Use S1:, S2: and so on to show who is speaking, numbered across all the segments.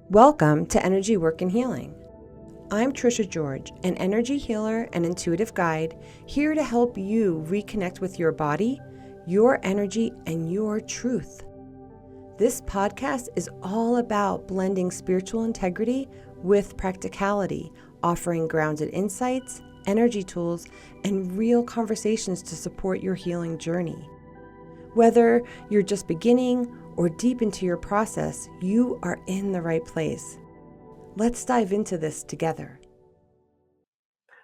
S1: Welcome to Energy Work and Healing. I'm Trisha George, an energy healer and intuitive guide, here to help you reconnect with your body, your energy, and your truth. This podcast is all about blending spiritual integrity with practicality, offering grounded insights, energy tools, and real conversations to support your healing journey. Whether you're just beginning or deep into your process, you are in the right place. Let's dive into this together.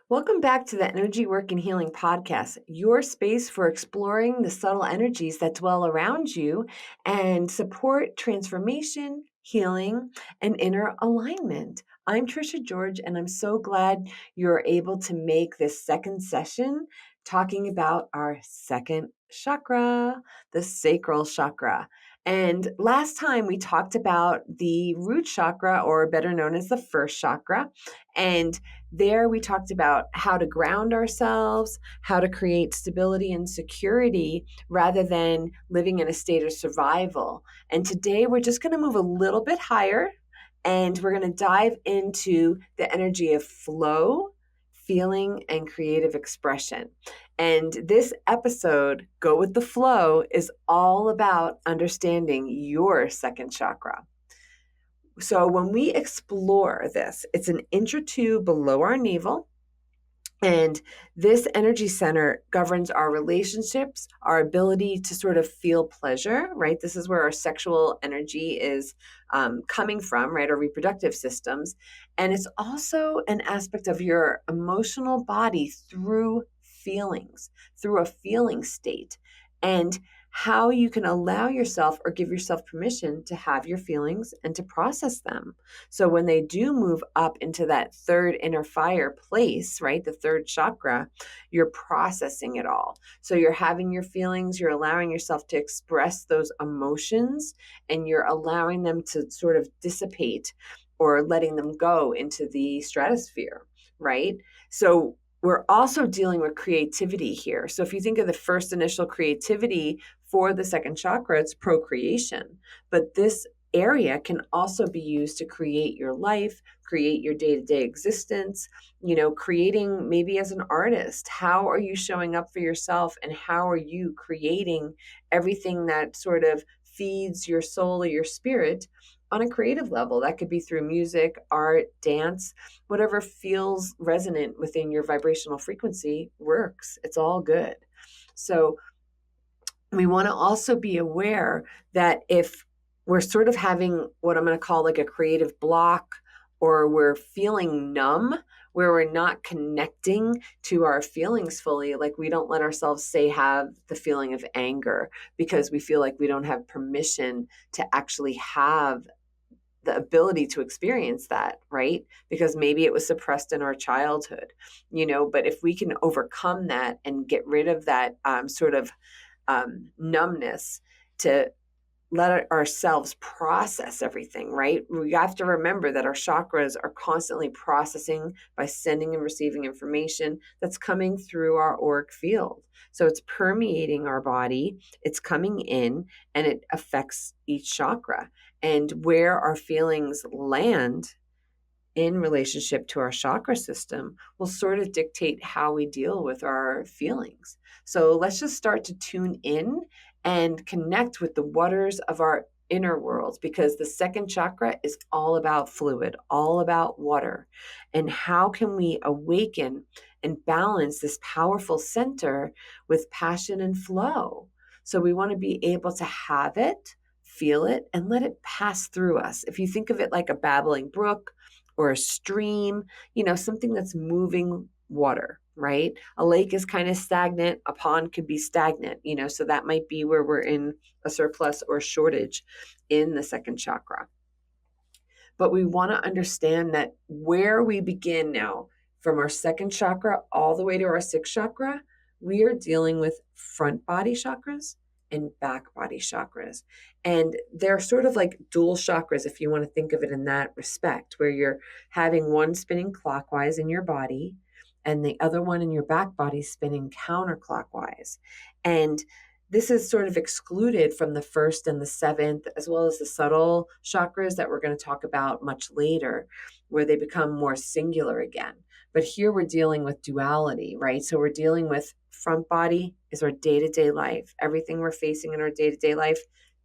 S1: Welcome back to the Energy Work and Healing podcast, your space for exploring the subtle energies that dwell around you and support transformation, healing, and inner alignment. I'm Trisha George, and I'm so glad you're able to make this second session talking about our second chakra, the sacral chakra. And last time we talked about the root chakra, or better known as the first chakra. And there we talked about how to ground ourselves, how to create stability and security rather than living in a state of survival. And today we're just going to move a little bit higher, and we're going to dive into the energy of flow, feeling, and creative expression. And this episode, Go with the Flow, is all about understanding your second chakra. So when we explore this, it's an inch or two below our navel. And this energy center governs our relationships, our ability to sort of feel pleasure, right? This is where our sexual energy is coming from, right? Our reproductive systems. And it's also an aspect of your emotional body through feelings, through a feeling state. And how you can allow yourself or give yourself permission to have your feelings and to process them. So when they do move up into that third inner fire place, right, the third chakra, you're processing it all. So you're having your feelings, you're allowing yourself to express those emotions, and you're allowing them to sort of dissipate or letting them go into the stratosphere, right? So we're also dealing with creativity here. So if you think of the first initial creativity for the second chakra, it's procreation. But this area can also be used to create your life, create your day-to-day existence, creating maybe as an artist. How are you showing up for yourself, and how are you creating everything that sort of feeds your soul or your spirit on a creative level? That could be through music, art, dance, whatever feels resonant within your vibrational frequency works. It's all good. So we want to also be aware that if we're sort of having what I'm going to call like a creative block, or we're feeling numb, where we're not connecting to our feelings fully, like we don't let ourselves have the feeling of anger because we feel like we don't have permission to actually have the ability to experience that, right? Because maybe it was suppressed in our childhood, but if we can overcome that and get rid of that sort of numbness, to let ourselves process everything, right? We have to remember that our chakras are constantly processing by sending and receiving information that's coming through our auric field. So it's permeating our body, it's coming in, and it affects each chakra. And where our feelings land in relationship to our chakra system will sort of dictate how we deal with our feelings. So let's just start to tune in and connect with the waters of our inner worlds, because the second chakra is all about fluid, all about water. And how can we awaken and balance this powerful center with passion and flow? So we want to be able to have it, feel it, and let it pass through us. If you think of it like a babbling brook or a stream, something that's moving water, right? A lake is kind of stagnant. A pond could be stagnant, so that might be where we're in a surplus or shortage in the second chakra. But we want to understand that where we begin now, from our second chakra all the way to our sixth chakra, we are dealing with front body chakras and back body chakras. And they're sort of like dual chakras, if you want to think of it in that respect, where you're having one spinning clockwise in your body and the other one in your back body spinning counterclockwise. And this is sort of excluded from the first and the seventh, as well as the subtle chakras that we're going to talk about much later, where they become more singular again. But here we're dealing with duality, right? So we're dealing with front body is our day-to-day life. Everything we're facing in our day-to-day life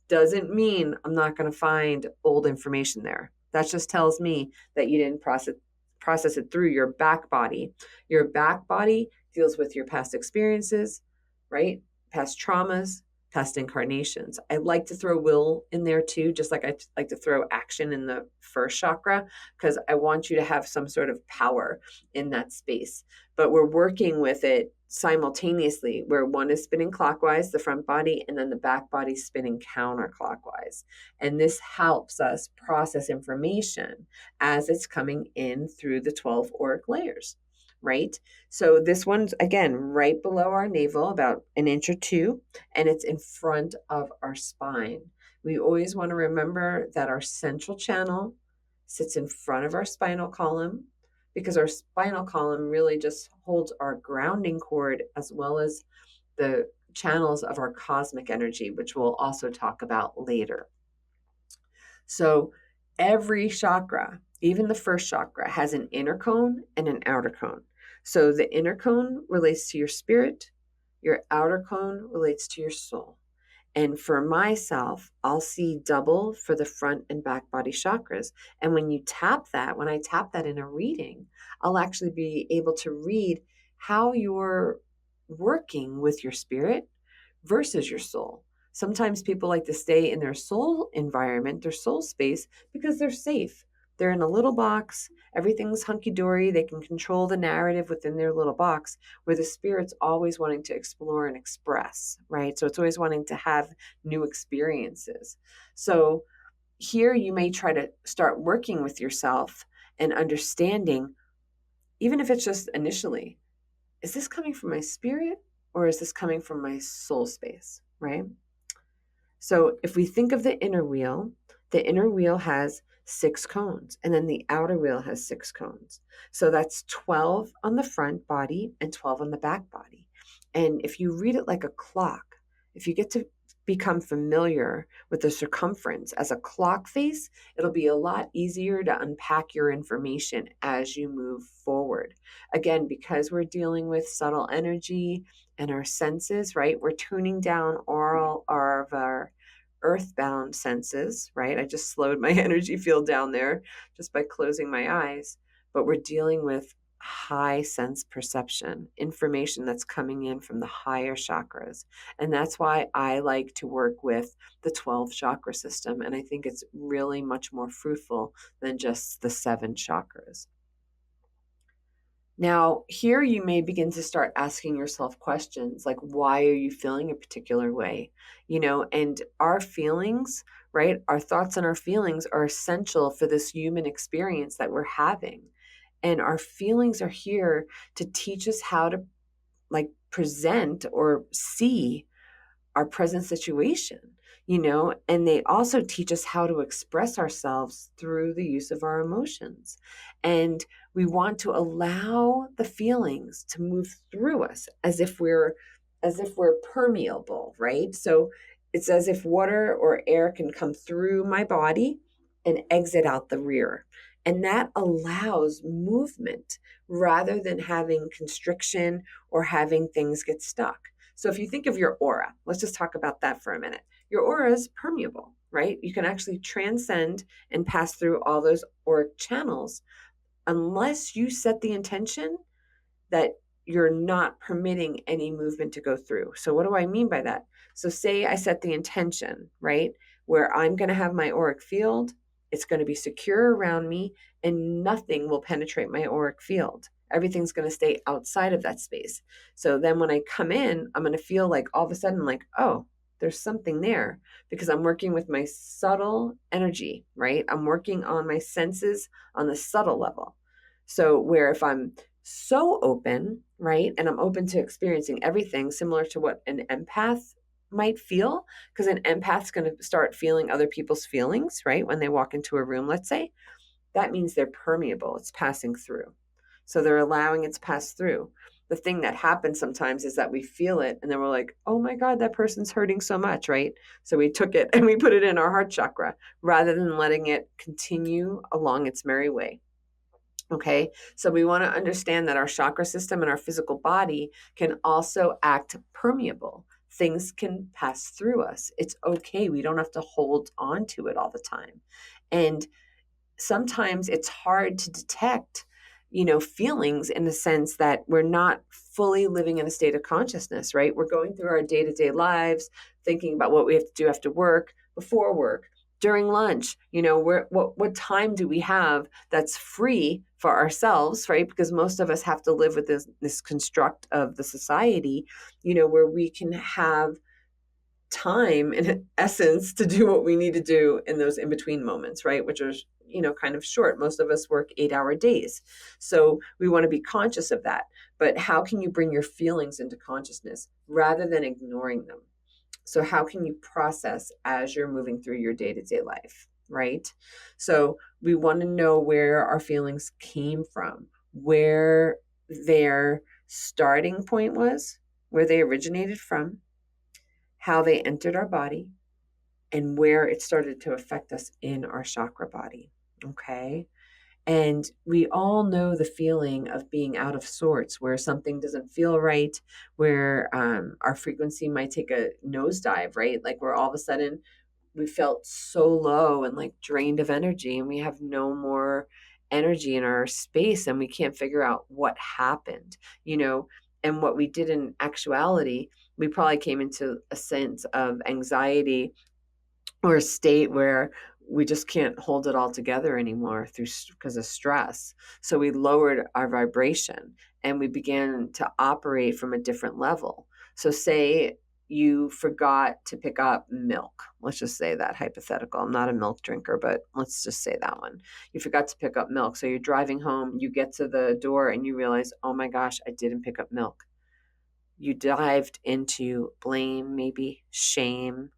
S1: doesn't mean I'm not going to find old information there. That just tells me that you didn't process it through your back body. Your back body deals with your past experiences, right? Past traumas, past incarnations. I like to throw will in there too, just like I like to throw action in the first chakra, because I want you to have some sort of power in that space. But we're working with it simultaneously, where one is spinning clockwise, the front body, and then the back body spinning counterclockwise. And this helps us process information as it's coming in through the 12 auric layers, right? So this one's, again, right below our navel, about an inch or two, and it's in front of our spine. We always want to remember that our central channel sits in front of our spinal column, because our spinal column really just holds our grounding cord as well as the channels of our cosmic energy, which we'll also talk about later. So every chakra, even the first chakra, has an inner cone and an outer cone. So the inner cone relates to your spirit, your outer cone relates to your soul. And for myself, I'll see double for the front and back body chakras. And when I tap that in a reading, I'll actually be able to read how you're working with your spirit versus your soul. Sometimes people like to stay in their soul environment, their soul space, because they're safe. They're in a little box. Everything's hunky-dory. They can control the narrative within their little box, where the spirit's always wanting to explore and express, right? So it's always wanting to have new experiences. So here you may try to start working with yourself and understanding, even if it's just initially, is this coming from my spirit or is this coming from my soul space, right? So if we think of the inner wheel has 6 cones, and then the outer wheel has 6 cones. So that's 12 on the front body and 12 on the back body. And if you read it like a clock, if you get to become familiar with the circumference as a clock face, it'll be a lot easier to unpack your information as you move forward. Again, because we're dealing with subtle energy and our senses, right? We're tuning down all of our earthbound senses, right? I just slowed my energy field down there just by closing my eyes. But we're dealing with high sense perception, information that's coming in from the higher chakras. And that's why I like to work with the 12 chakra system. And I think it's really much more fruitful than just the 7 chakras. Now, here you may begin to start asking yourself questions like, why are you feeling a particular way? And our feelings, right? Our thoughts and our feelings are essential for this human experience that we're having. And our feelings are here to teach us how to present or see our present situation, and they also teach us how to express ourselves through the use of our emotions. And we want to allow the feelings to move through us as if we're permeable, right? So it's as if water or air can come through my body and exit out the rear. And that allows movement rather than having constriction or having things get stuck. So if you think of your aura, let's just talk about that for a minute. Your aura is permeable, right? You can actually transcend and pass through all those auric channels unless you set the intention that you're not permitting any movement to go through. So what do I mean by that? So say I set the intention, right, where I'm going to have my auric field, it's going to be secure around me, and nothing will penetrate my auric field. Everything's going to stay outside of that space. So then when I come in, I'm going to feel like all of a sudden, like, oh, there's something there, because I'm working with my subtle energy, right? I'm working on my senses on the subtle level. So where if I'm so open, right, and I'm open to experiencing everything, similar to what an empath might feel, because an empath's going to start feeling other people's feelings, right, when they walk into a room, let's say, that means they're permeable. It's passing through. So they're allowing it to pass through. the thing that happens sometimes is that we feel it and then we're like, oh my God, that person's hurting so much, right? So we took it and we put it in our heart chakra rather than letting it continue along its merry way. Okay, so we want to understand that our chakra system and our physical body can also act permeable. Things can pass through us. It's okay. We don't have to hold on to it all the time. And sometimes it's hard to detect, feelings in the sense that we're not fully living in a state of consciousness, right? We're going through our day-to-day lives, thinking about what we have to do after work, before work, during lunch, what time do we have that's free for ourselves, right? Because most of us have to live with this construct of the society, where we can have time in essence to do what we need to do in those in-between moments, right? Which are, kind of short. Most of us work 8-hour days. So we want to be conscious of that. But how can you bring your feelings into consciousness rather than ignoring them? So how can you process as you're moving through your day-to-day life, right? So we want to know where our feelings came from, where their starting point was, where they originated from, how they entered our body, and where it started to affect us in our chakra body. Okay. And we all know the feeling of being out of sorts, where something doesn't feel right, where our frequency might take a nosedive, right? Like where all of a sudden we felt so low and like drained of energy, and we have no more energy in our space, and we can't figure out what happened, and what we did in actuality. We probably came into a sense of anxiety or a state where we just can't hold it all together anymore because of stress. So we lowered our vibration and we began to operate from a different level. So say you forgot to pick up milk. Let's just say that hypothetical. I'm not a milk drinker, but let's just say that one. You forgot to pick up milk. So you're driving home, you get to the door and you realize, oh my gosh, I didn't pick up milk. You dived into blame, maybe shame,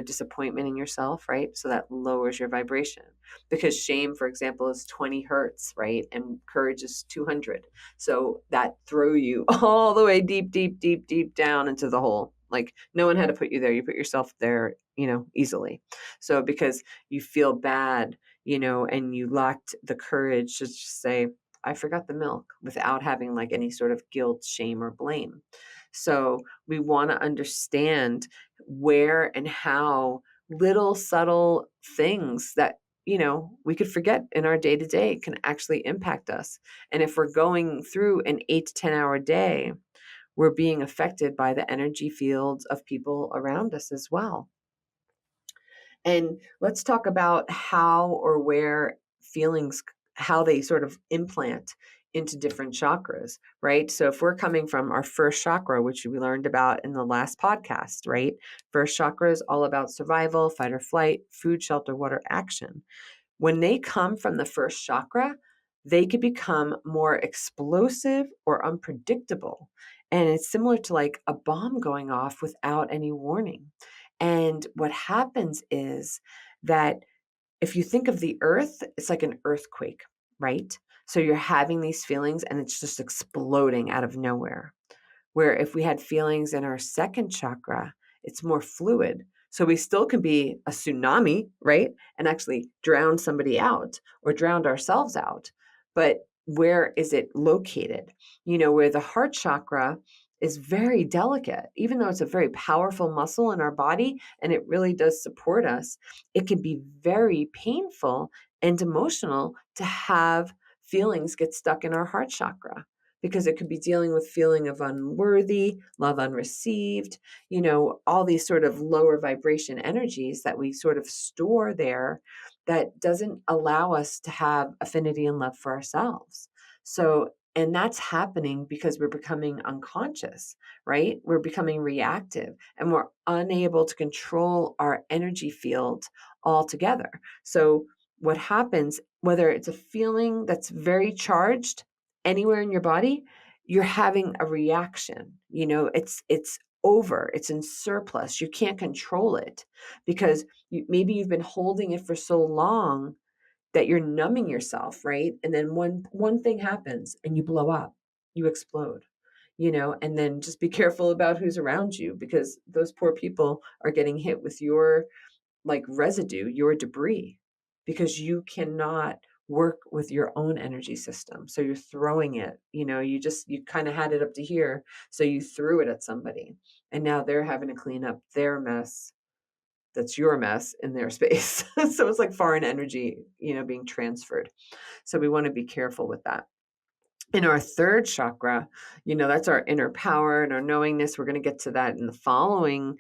S1: disappointment in yourself, right? So that lowers your vibration, because shame, for example, is 20 hertz, right? And courage is 200. So that throw you all the way deep, deep, deep, deep down into the hole. Like no one had to put you there. You put yourself there, easily. So because you feel bad, and you lacked the courage to just say, I forgot the milk, without having like any sort of guilt, shame, or blame. So we want to understand where and how little subtle things that, we could forget in our day to day can actually impact us. And if we're going through an 8 to 10 hour day, we're being affected by the energy fields of people around us as well. And let's talk about how or where feelings, how they sort of implant into different chakras, right? So if we're coming from our first chakra, which we learned about in the last podcast, right? First chakra is all about survival, fight or flight, food, shelter, water, action. When they come from the first chakra, they could become more explosive or unpredictable. And it's similar to like a bomb going off without any warning. And what happens is that if you think of the earth, it's like an earthquake, right? So you're having these feelings and it's just exploding out of nowhere. Where if we had feelings in our second chakra, it's more fluid. So we still can be a tsunami, right? And actually drown somebody out or drown ourselves out. But where is it located? Where the heart chakra is very delicate, even though it's a very powerful muscle in our body and it really does support us, it can be very painful and emotional to have feelings get stuck in our heart chakra, because it could be dealing with feeling of unworthy, love unreceived, all these sort of lower vibration energies that we sort of store there that doesn't allow us to have affinity and love for ourselves. So, and that's happening because we're becoming unconscious, right? We're becoming reactive and we're unable to control our energy field altogether. So what happens, whether it's a feeling that's very charged anywhere in your body, you're having a reaction. It's over, it's in surplus. You can't control it because maybe you've been holding it for so long that you're numbing yourself, right? And then one thing happens and you blow up, you explode. and then just be careful about who's around you, because those poor people are getting hit with your like residue, your debris, because you cannot work with your own energy system. So you're throwing it, you kind of had it up to here. So you threw it at somebody, and now they're having to clean up their mess. That's your mess in their space. So it's like foreign energy, being transferred. So we want to be careful with that. In our third chakra, that's our inner power and our knowingness. We're going to get to that in the following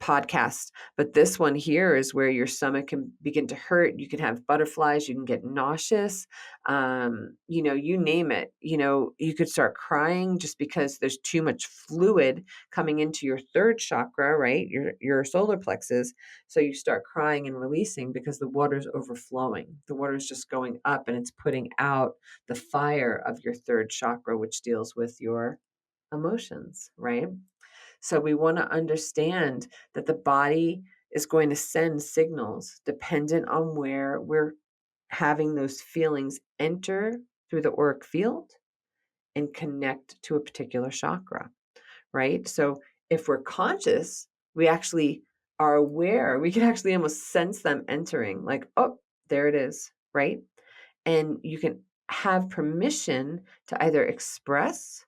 S1: podcast. But this one here is where your stomach can begin to hurt. You can have butterflies. You can get nauseous. You name it. You could start crying just because there's too much fluid coming into your third chakra, right? Your solar plexus. So you start crying and releasing because the water's overflowing. The water's just going up and it's putting out the fire of your third chakra, which deals with your emotions, right? So we want to understand that the body is going to send signals dependent on where we're having those feelings enter through the auric field and connect to a particular chakra, right? So if we're conscious, we actually are aware. We can actually almost sense them entering, like, oh, there it is, right? And you can have permission to either express,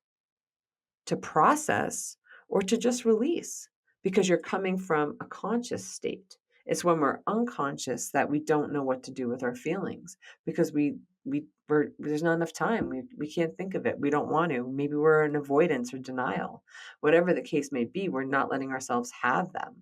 S1: to process, or to just release, because you're coming from a conscious state. It's when we're unconscious that we don't know what to do with our feelings, because there's not enough time. We can't think of it. We don't want to. Maybe we're in avoidance or denial. Whatever the case may be, we're not letting ourselves have them.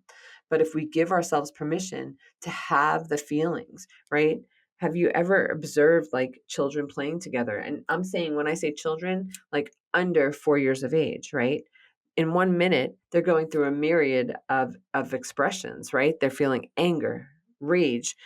S1: But if we give ourselves permission to have the feelings, right? Have you ever observed like children playing together? And I'm saying, when I say children, like under 4 years of age, right? In 1 minute, they're going through a myriad of expressions, right? They're feeling anger, rage,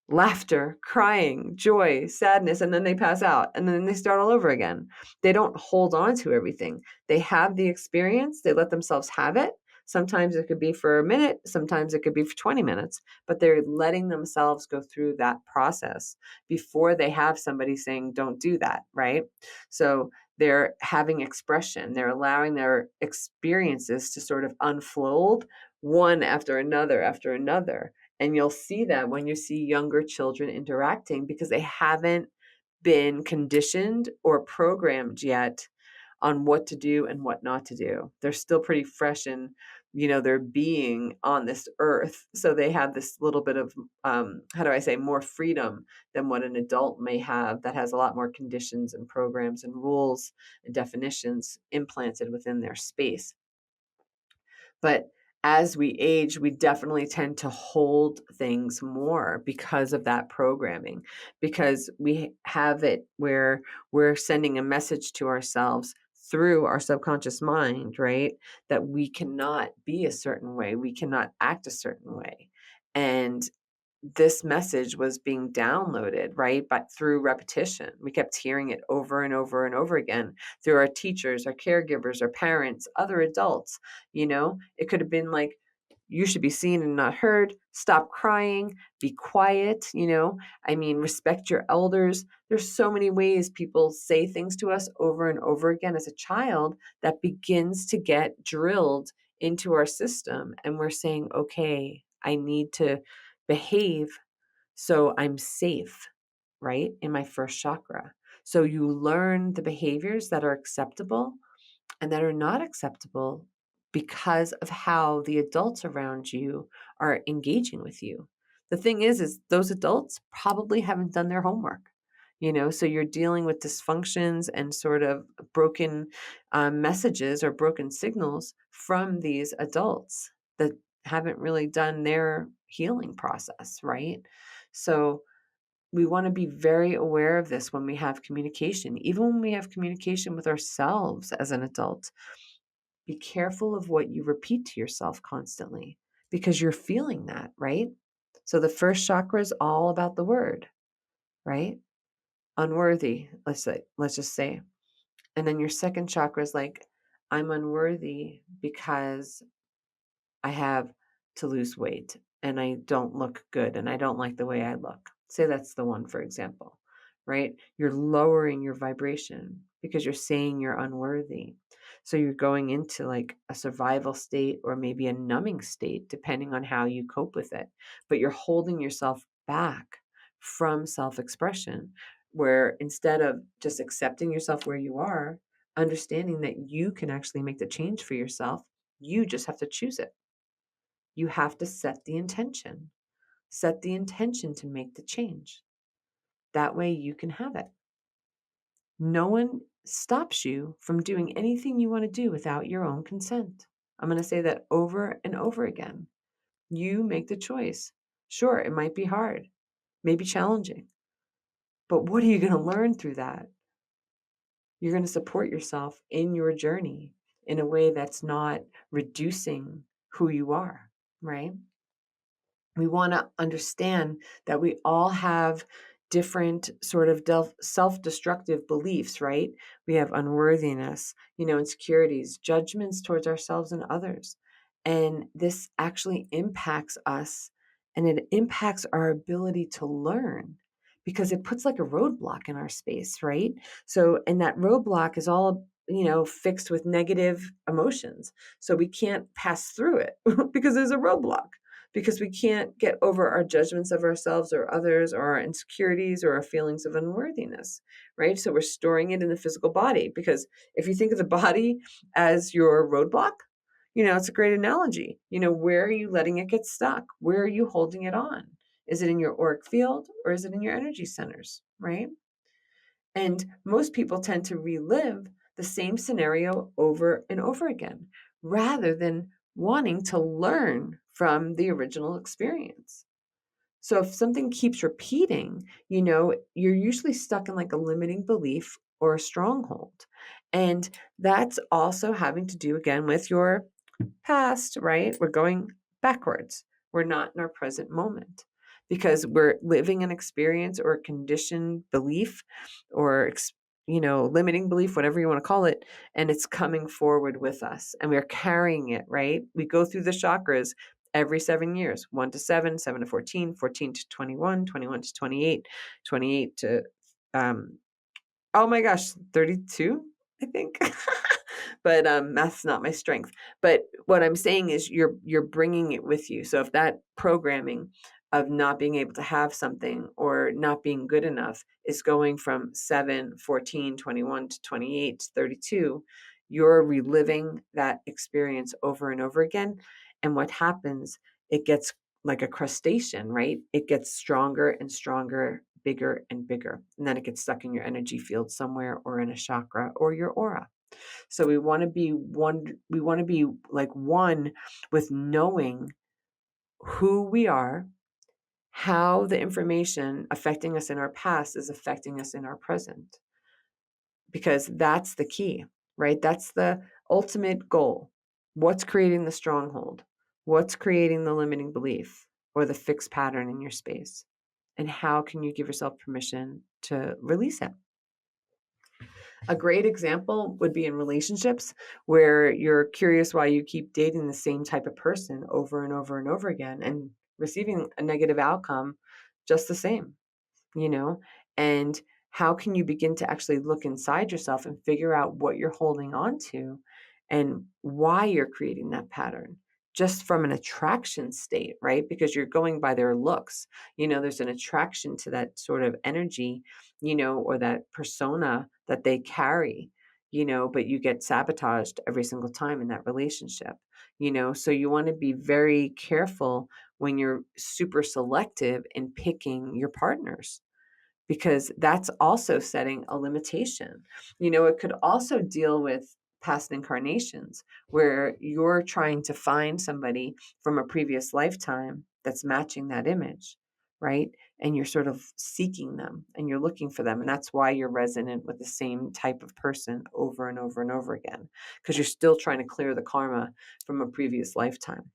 S1: laughter, crying, joy, sadness, and then they pass out and then they start all over again. They don't hold on to everything. They have the experience, they let themselves have it. Sometimes it could be for a minute, sometimes it could be for 20 minutes, but they're letting themselves go through that process before they have somebody saying, don't do that, right? So they're having expression, they're allowing their experiences to sort of unfold one after another. And you'll see that when you see younger children interacting, because they haven't been conditioned or programmed yet on what to do and what not to do. They're still pretty fresh in, their being on this earth. So they have this little bit of, more freedom than what an adult may have, that has a lot more conditions and programs and rules and definitions implanted within their space. But as we age, we definitely tend to hold things more because of that programming, because we have it where we're sending a message to ourselves through our subconscious mind, right? That we cannot be a certain way, we cannot act a certain way. And this message was being downloaded, right? But through repetition, we kept hearing it over and over and over again through our teachers, our caregivers, our parents, other adults. It could have been like, you should be seen and not heard. Stop crying, be quiet. Respect your elders. There's so many ways people say things to us over and over again as a child that begins to get drilled into our system. And we're saying, okay, I need to behave so I'm safe, right? In my first chakra. So you learn the behaviors that are acceptable and that are not acceptable because of how the adults around you are engaging with you. The thing is those adults probably haven't done their homework. So you're dealing with dysfunctions and sort of broken messages or broken signals from these adults that haven't really done their healing process, right? So we want to be very aware of this when we have communication, even when we have communication with ourselves as an adult. Be careful of what you repeat to yourself constantly, because you're feeling that, right? So the first chakra is all about the word, right? Unworthy, let's just say. And then your second chakra is like, I'm unworthy because I have to lose weight and I don't look good and I don't like the way I look. Say that's the one, for example, right? You're lowering your vibration. because you're saying you're unworthy. So you're going into like a survival state or maybe a numbing state, depending on how you cope with it. But you're holding yourself back from self-expression, where instead of just accepting yourself where you are, understanding that you can actually make the change for yourself, you just have to choose it. You have to set the intention. Set the intention to make the change. That way you can have it. No one stops you from doing anything you want to do without your own consent. I'm going to say that over and over again. You make the choice. Sure, it might be hard, maybe challenging, but what are you going to learn through that? You're going to support yourself in your journey in a way that's not reducing who you are, right? We want to understand that we all have different sort of self-destructive beliefs, right? We have unworthiness, insecurities, judgments towards ourselves and others. And this actually impacts us, and it impacts our ability to learn because it puts like a roadblock in our space, right? So, and that roadblock is all, fixed with negative emotions. So we can't pass through it because there's a roadblock, because we can't get over our judgments of ourselves or others or our insecurities or our feelings of unworthiness, right? So we're storing it in the physical body, because if you think of the body as your roadblock, it's a great analogy. Where are you letting it get stuck? Where are you holding it on? Is it in your auric field or is it in your energy centers, right? And most people tend to relive the same scenario over and over again, rather than wanting to learn from the original experience. So if something keeps repeating, you're usually stuck in like a limiting belief or a stronghold. And that's also having to do again with your past, right? We're going backwards. We're not in our present moment because we're living an experience or a conditioned belief or, limiting belief, whatever you want to call it. And it's coming forward with us and we're carrying it, right? We go through the chakras every 7 years, 1 to 7, 7 to 14, 14 to 21, 21 to 28, 28 to, oh my gosh, 32, I think. But math's not my strength. But what I'm saying is you're bringing it with you. So if that programming of not being able to have something or not being good enough is going from 7, 14, 21 to 28 to 32, you're reliving that experience over and over again. And what happens, it gets like a crustacean, right? It gets stronger and stronger, bigger and bigger. And then it gets stuck in your energy field somewhere or in a chakra or your aura. So we want to be one, like one with knowing who we are, how the information affecting us in our past is affecting us in our present. Because that's the key, right? That's the ultimate goal. What's creating the stronghold? What's creating the limiting belief or the fixed pattern in your space? And how can you give yourself permission to release it? A great example would be in relationships where you're curious why you keep dating the same type of person over and over and over again and receiving a negative outcome just the same, and how can you begin to actually look inside yourself and figure out what you're holding on to and why you're creating that pattern just from an attraction state, right? Because you're going by their looks. There's an attraction to that sort of energy, or that persona that they carry, but you get sabotaged every single time in that relationship, so you want to be very careful when you're super selective in picking your partners, because that's also setting a limitation. It could also deal with past incarnations where you're trying to find somebody from a previous lifetime that's matching that image, right? And you're sort of seeking them and you're looking for them. And that's why you're resonant with the same type of person over and over and over again, because you're still trying to clear the karma from a previous lifetime.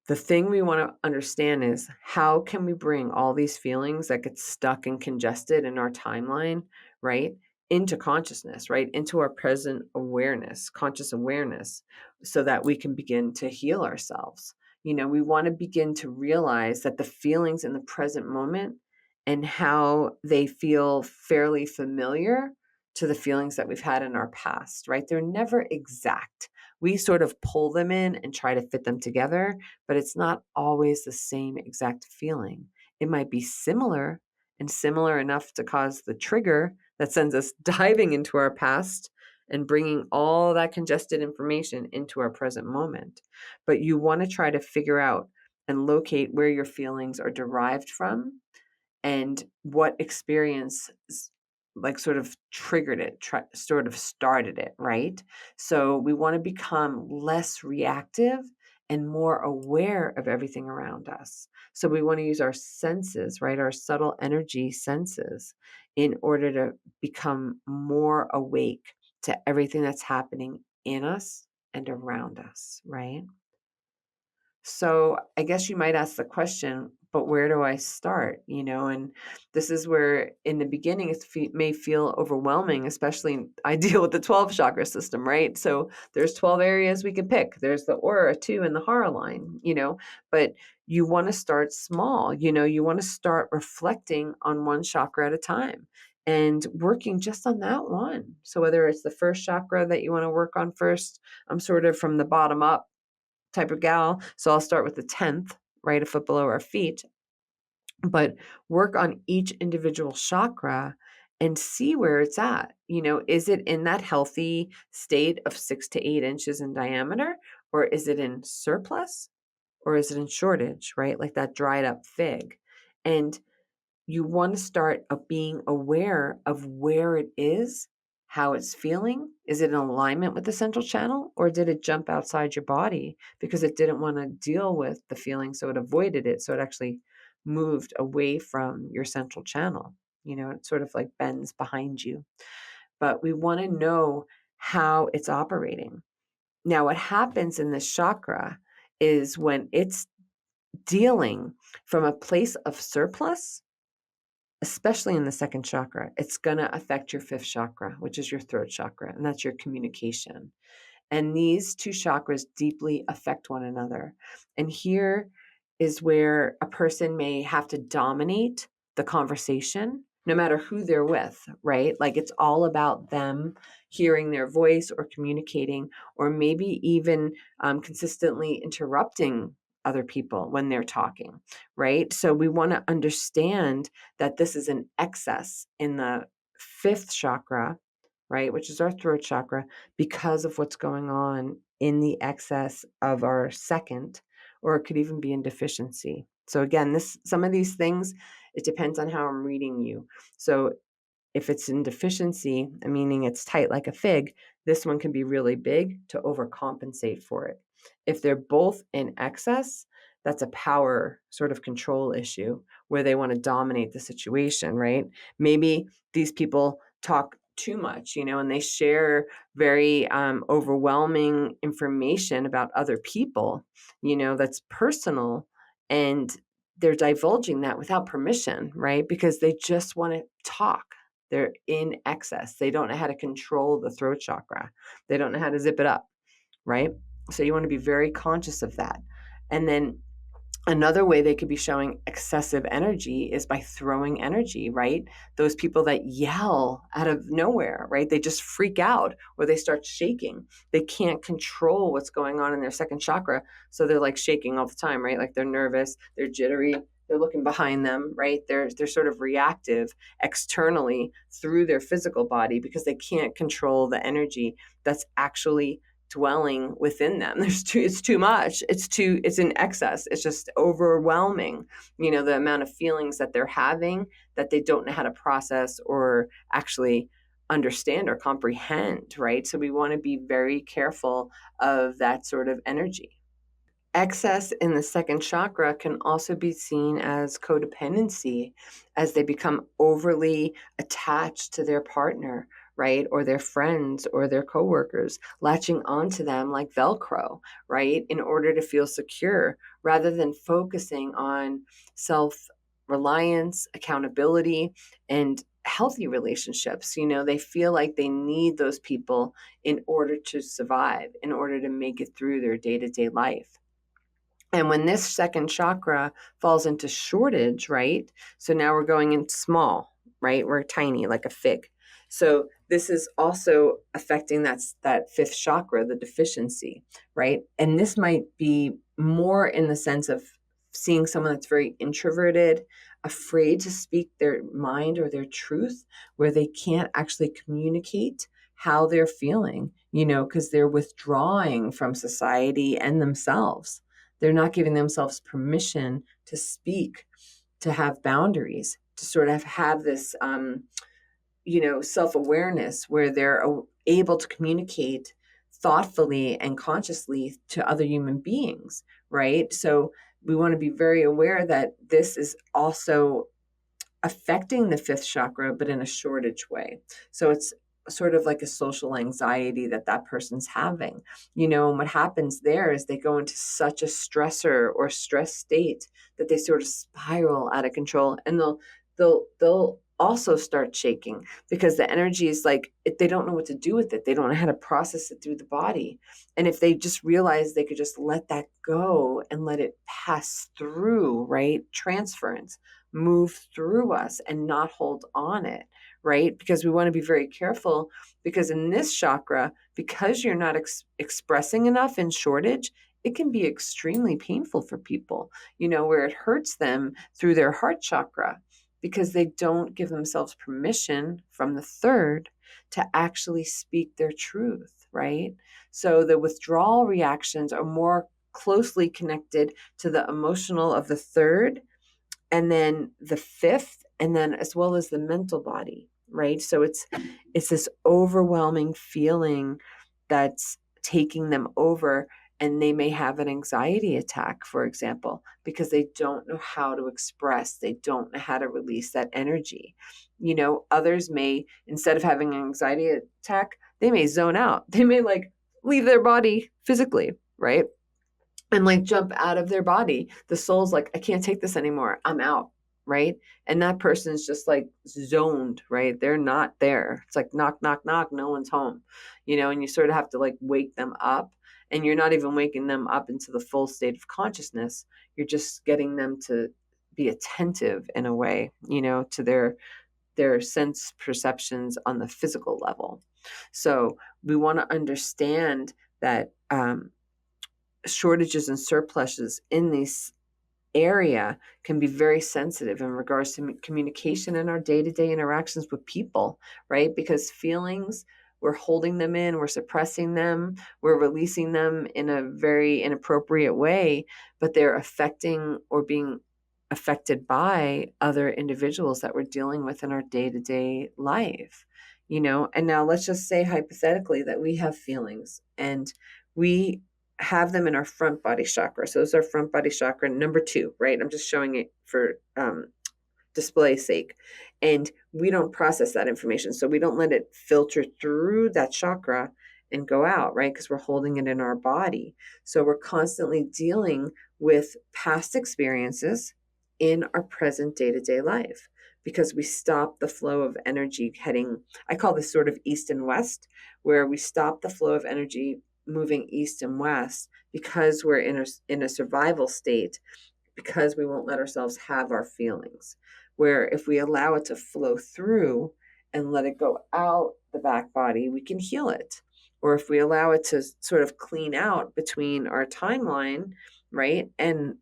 S1: The thing we want to understand is how can we bring all these feelings that get stuck and congested in our timeline, right, into consciousness, right, into our present awareness, conscious awareness, so that we can begin to heal ourselves. We want to begin to realize that the feelings in the present moment and how they feel fairly familiar to the feelings that we've had in our past, right? They're never exact. We sort of pull them in and try to fit them together, but it's not always the same exact feeling. It might be similar and similar enough to cause the trigger that sends us diving into our past and bringing all that congested information into our present moment. But you want to try to figure out and locate where your feelings are derived from and what experience like sort of triggered it, sort of started it, right? So we want to become less reactive and more aware of everything around us. So we want to use our senses, right? Our subtle energy senses in order to become more awake to everything that's happening in us and around us, right? So I guess you might ask the question, but where do I start? And this is where in the beginning it may feel overwhelming, especially I deal with the 12 chakra system, right? So there's 12 areas we can pick. There's the aura too and the hara line, but you want to start small, you want to start reflecting on one chakra at a time and working just on that one. So whether it's the first chakra that you want to work on first, I'm sort of from the bottom up type of gal. So I'll start with the 10th, right, a foot below our feet, but work on each individual chakra and see where it's at. Is it in that healthy state of 6 to 8 inches in diameter, or is it in surplus, or is it in shortage, right? Like that dried up fig. And you want to start being aware of where it is, how it's feeling. Is it in alignment with the central channel, or did it jump outside your body because it didn't want to deal with the feeling, so it avoided it, so it actually moved away from your central channel? It sort of like bends behind you. But we want to know how it's operating. Now, what happens in this chakra is when it's dealing from a place of surplus, especially in the second chakra, it's going to affect your fifth chakra, which is your throat chakra, and that's your communication. And these two chakras deeply affect one another. And here is where a person may have to dominate the conversation, no matter who they're with, right? Like it's all about them hearing their voice or communicating, or maybe even consistently interrupting other people when they're talking, right? So we want to understand that this is an excess in the fifth chakra, right, which is our throat chakra, because of what's going on in the excess of our second, or it could even be in deficiency. So again, some of these things, it depends on how I'm reading you. So if it's in deficiency, meaning it's tight like a fig, this one can be really big to overcompensate for it. If they're both in excess, that's a power sort of control issue where they want to dominate the situation, right? Maybe these people talk too much, and they share very overwhelming information about other people, that's personal, and they're divulging that without permission, right? Because they just want to talk. They're in excess. They don't know how to control the throat chakra. They don't know how to zip it up, right? So you want to be very conscious of that. And then another way they could be showing excessive energy is by throwing energy, right? Those people that yell out of nowhere, right? They just freak out or they start shaking. They can't control what's going on in their second chakra. So they're like shaking all the time, right? Like they're nervous, they're jittery, they're looking behind them, right? They're sort of reactive externally through their physical body because they can't control the energy that's actually dwelling within them. It's too much. It's in excess. It's just overwhelming, the amount of feelings that they're having that they don't know how to process or actually understand or comprehend, right? So we want to be very careful of that sort of energy. Excess in the second chakra can also be seen as codependency, as they become overly attached to their partner, right? Or their friends or their coworkers, latching onto them like Velcro, right? In order to feel secure, rather than focusing on self-reliance, accountability, and healthy relationships. They feel like they need those people in order to survive, in order to make it through their day-to-day life. And when this second chakra falls into shortage, right? So now we're going in small, right? We're tiny, like a fig. So this is also affecting that fifth chakra, the deficiency, right? And this might be more in the sense of seeing someone that's very introverted, afraid to speak their mind or their truth, where they can't actually communicate how they're feeling, because they're withdrawing from society and themselves. They're not giving themselves permission to speak, to have boundaries, to sort of have this, self-awareness where they're able to communicate thoughtfully and consciously to other human beings, right? So we want to be very aware that this is also affecting the fifth chakra, but in a shortage way. So it's sort of like a social anxiety that person's having, and what happens there is they go into such a stressor or stress state that they sort of spiral out of control, and they'll also start shaking because the energy is like, they don't know what to do with it. They don't know how to process it through the body. And if they just realize they could just let that go and let it pass through, right? Transference, move through us and not hold on it, right? Because we want to be very careful, because in this chakra, because you're not expressing enough in shortage, it can be extremely painful for people, where it hurts them through their heart chakra because they don't give themselves permission from the third to actually speak their truth, right? So the withdrawal reactions are more closely connected to the emotional of the third, and then the fifth, and then as well as the mental body, right? So it's this overwhelming feeling that's taking them over, and they may have an anxiety attack, for example, because they don't know how to express, they don't know how to release that energy. Others may, instead of having an anxiety attack, they may zone out, they may like leave their body physically, right? And like jump out of their body. The soul's like, I can't take this anymore, I'm out, right? And that person's just like zoned, right? They're not there. It's like knock, knock, knock, no one's home, and you sort of have to like wake them up. And you're not even waking them up into the full state of consciousness. You're just getting them to be attentive in a way, to their sense perceptions on the physical level. So we want to understand that shortages and surpluses in this area can be very sensitive in regards to communication in our day-to-day interactions with people, right? Because feelings, we're holding them in, we're suppressing them, we're releasing them in a very inappropriate way, but they're affecting or being affected by other individuals that we're dealing with in our day-to-day life, And now let's just say hypothetically that we have feelings and we have them in our front body chakra. So it's our front body chakra, number 2, right? I'm just showing it for display sake. And we don't process that information. So we don't let it filter through that chakra and go out, right? Because we're holding it in our body. So we're constantly dealing with past experiences in our present day-to-day life because we stop the flow of energy heading, I call this sort of east and west, where we stop the flow of energy moving east and west because we're in a survival state, because we won't let ourselves have our feelings. Where if we allow it to flow through and let it go out the back body, we can heal it. Or if we allow it to sort of clean out between our timeline, right, and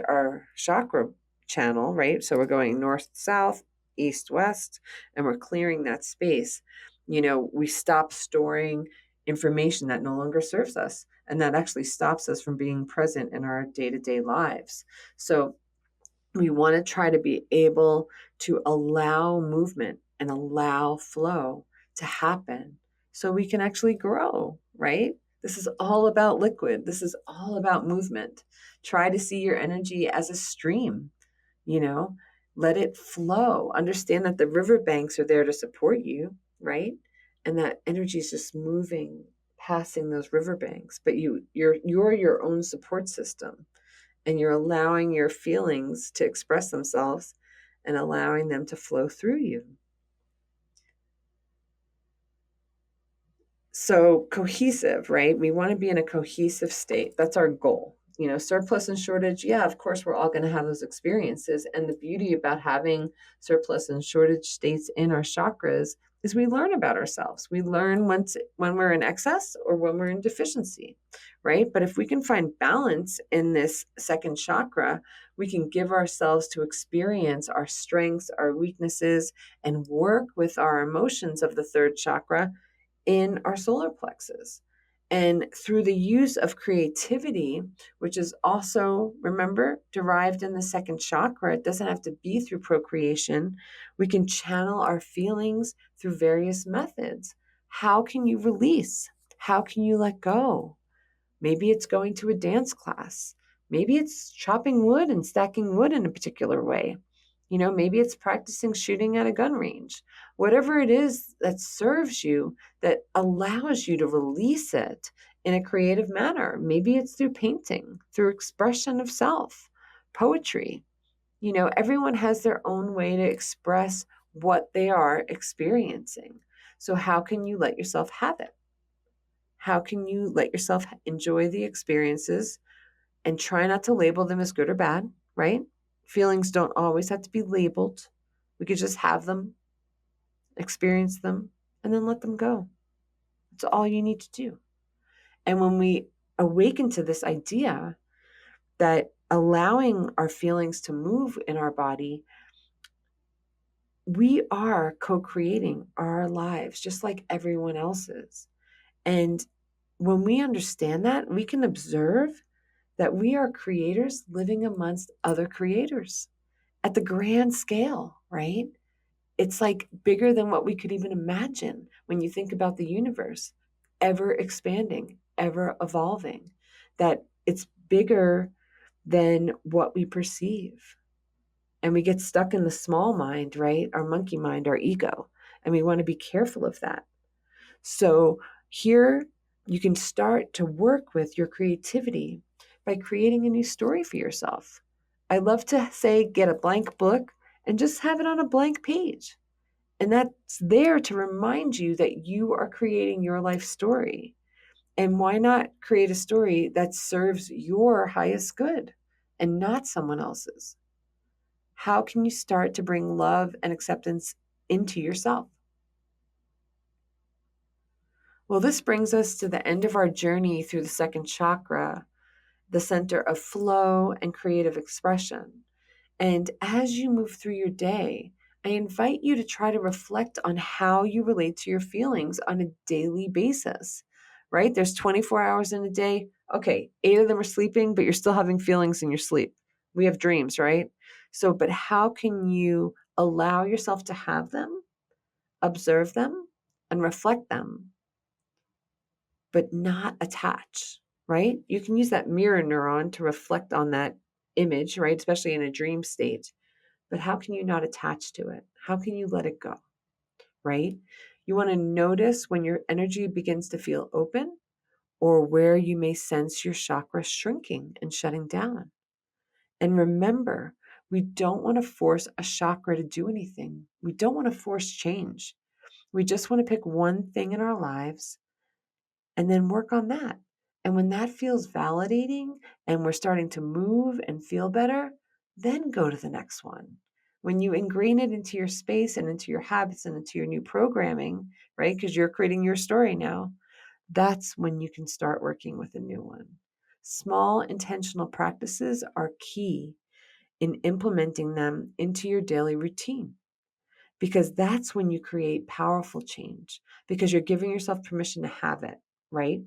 S1: our chakra channel, right? So we're going north, south, east, west, and we're clearing that space. We stop storing information that no longer serves us, and that actually stops us from being present in our day-to-day lives. So we want to try to be able to allow movement and allow flow to happen so we can actually grow, right? This is all about liquid. This is all about movement. Try to see your energy as a stream, you know, let it flow. Understand that the riverbanks are there to support you, right? And that energy is just moving, passing those riverbanks, but you're your own support system, and you're allowing your feelings to express themselves and allowing them to flow through you. So cohesive, right? We want to be in a cohesive state. That's our goal. surplus and shortage. Yeah, of course, we're all going to have those experiences. And the beauty about having surplus and shortage states in our chakras is we learn about ourselves. We learn when we're in excess or when we're in deficiency, right? But if we can find balance in this second chakra, we can give ourselves to experience our strengths, our weaknesses, and work with our emotions of the third chakra in our solar plexus. And through the use of creativity, which is also, remember, derived in the second chakra, it doesn't have to be through procreation. We can channel our feelings through various methods. How can you release? How can you let go? Maybe it's going to a dance class. Maybe it's chopping wood and stacking wood in a particular way. Maybe it's practicing shooting at a gun range. Whatever it is that serves you, that allows you to release it in a creative manner. Maybe it's through painting, through expression of self, poetry. Everyone has their own way to express what they are experiencing. So how can you let yourself have it? How can you let yourself enjoy the experiences and try not to label them as good or bad, right? Feelings don't always have to be labeled. We could just have them, experience them, and then let them go. That's all you need to do. And when we awaken to this idea that allowing our feelings to move in our body, we are co-creating our lives just like everyone else's. And when we understand that, we can observe that we are creators living amongst other creators at the grand scale, right? It's like bigger than what we could even imagine when you think about the universe, ever expanding, ever evolving, that it's bigger than what we perceive. And we get stuck in the small mind, right? Our monkey mind, our ego. And we want to be careful of that. So here you can start to work with your creativity by creating a new story for yourself. I love to say, get a blank book and just have it on a blank page. And that's there to remind you that you are creating your life story. And why not create a story that serves your highest good and not someone else's? How can you start to bring love and acceptance into yourself? Well, this brings us to the end of our journey through the second chakra, the center of flow and creative expression. And as you move through your day, I invite you to try to reflect on how you relate to your feelings on a daily basis, right? There's 24 hours in a day. Okay, 8 of them are sleeping, but you're still having feelings in your sleep. We have dreams, right? So, but how can you allow yourself to have them, observe them, and reflect them, but not attach, right? You can use that mirror neuron to reflect on that image, right? Especially in a dream state. But how can you not attach to it? How can you let it go, right? You want to notice when your energy begins to feel open or where you may sense your chakra shrinking and shutting down. And remember, we don't want to force a chakra to do anything. We don't want to force change. We just want to pick one thing in our lives and then work on that. And when that feels validating and we're starting to move and feel better, then go to the next one. When you ingrain it into your space and into your habits and into your new programming, right? Because you're creating your story now, that's when you can start working with a new one. Small intentional practices are key in implementing them into your daily routine, because that's when you create powerful change, because you're giving yourself permission to have it, right?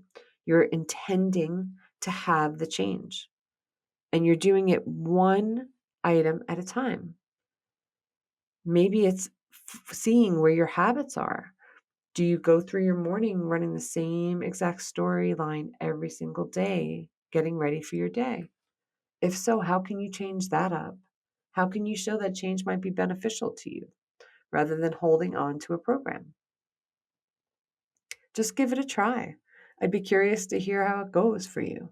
S1: You're intending to have the change and you're doing it one item at a time. Maybe it's seeing where your habits are. Do you go through your morning running the same exact storyline every single day, getting ready for your day? If so, how can you change that up? How can you show that change might be beneficial to you rather than holding on to a program? Just give it a try. I'd be curious to hear how it goes for you.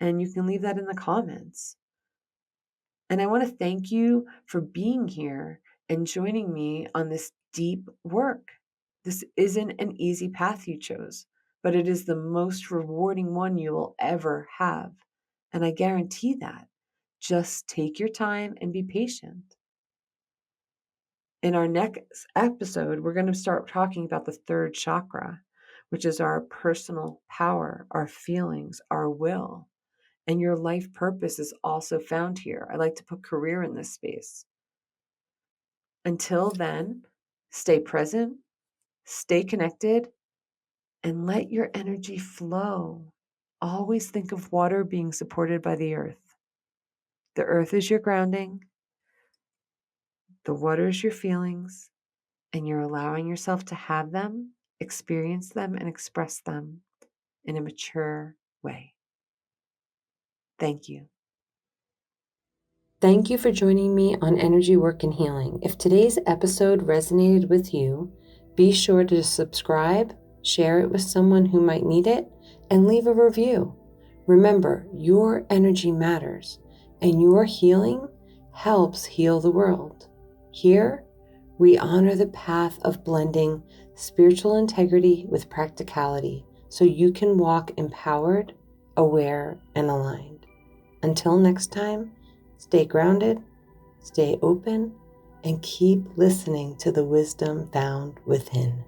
S1: And you can leave that in the comments. And I want to thank you for being here and joining me on this deep work. This isn't an easy path you chose, but it is the most rewarding one you will ever have. And I guarantee that. Just take your time and be patient. In our next episode, we're going to start talking about the third chakra, which is our personal power, our feelings, our will. And your life purpose is also found here. I like to put career in this space. Until then, stay present, stay connected, and let your energy flow. Always think of water being supported by the earth. The earth is your grounding, the water is your feelings, and you're allowing yourself to have them, experience them, and express them in a mature way. Thank you. Thank you for joining me on Energy Work and Healing. If today's episode resonated with you, be sure to subscribe, share it with someone who might need it, and leave a review. Remember, your energy matters, and your healing helps heal the world. Here, we honor the path of blending spiritual integrity with practicality so you can walk empowered, aware, and aligned. Until next time, stay grounded, stay open, and keep listening to the wisdom found within.